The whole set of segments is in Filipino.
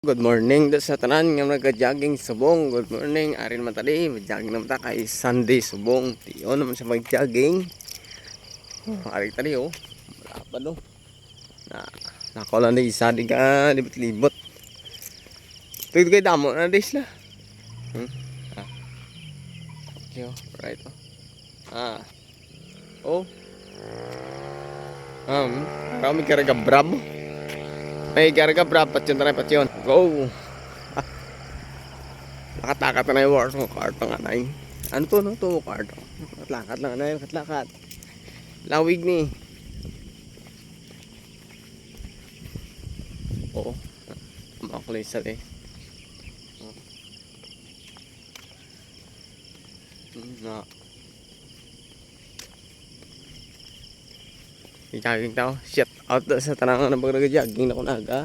Good morning sa tanan nga nagka-jogging subong. Good morning. Arin matali, mag-jogging naman ta kay Sunday subong. Tiyo naman sa mag-jogging. Arin tali oh. Wala pa no. Nako lang na isa di ka libot-libot. Tuwid kay damo na dis la. Okay oh, right oh. Oh. Kami karga brabo. May karga brabo patyon tayo patyon. Go. Lakad-lakad na yung wars mo karto nga na yun. Ano to no? Ito mo karto. Lakad lang na yun. Lakad. Lawig ni. Oo. Makulay sa eh. Na. Jogging tao. Shit out sa tanangan ng pag-jogging na ko naga.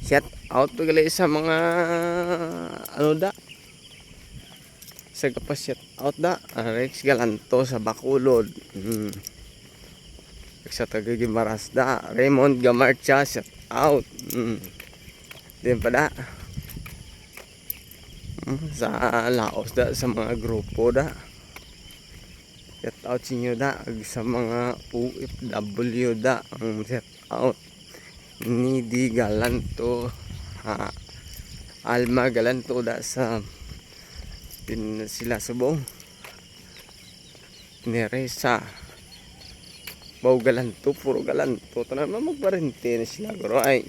Shout out to gali sa mga ano da sa kapas shout out da Rex Galanto sa Bacolod sa Tagagimaras da Raymond Gamarcha shout out din pa da sa Laos da sa mga grupo da shout out sa inyo da sa mga OFW da shout out Nidi Galanto Alma Galanto da sa sila subong Neresa Bau Galanto puro Galanto tanan magparente na sila guro ay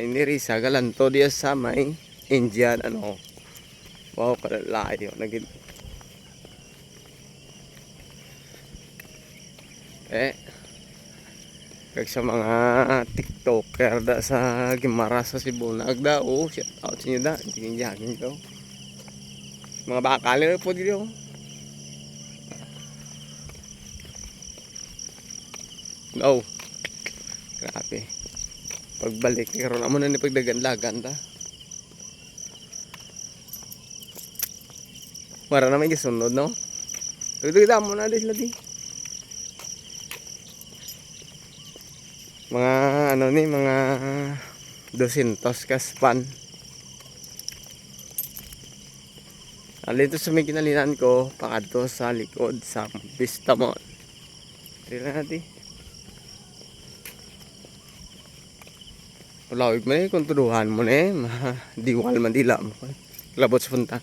Neresa Galanto dia sa may Indian ano wow kada layo nagid kag sa mga TikToker da sa Gimaras sa Cebu nagda oh shout out sa inyo da jogging daw mga bakal na po dito no grabe pagbalik karon amo na ni pagdagan-lagan ta para na may gisunod no dito mo na sila di mga ano ni mga 200 ka span alito sa may kinalinan ko pakadto sa likod sa Vista Mall tira natin ulawig mo kung tuduhan mo na diwal mandila mo labot sa punta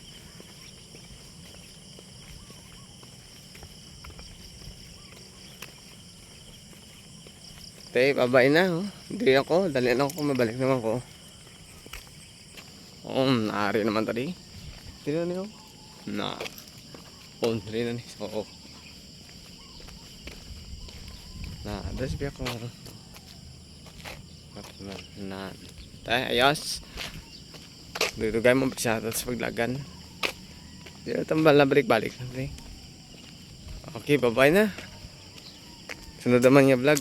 babay na oh. Hindi ako, dali na ako, mabalik naman ko. Naari naman tadi. Tira niyo. Na. Tira na ni. Oo. Na, das biya ko. Na. Ayos. Dudugay mo siya sa paglagan. Dito tambal na balik-balik. Okay, babay na. Sunod naman yung vlog.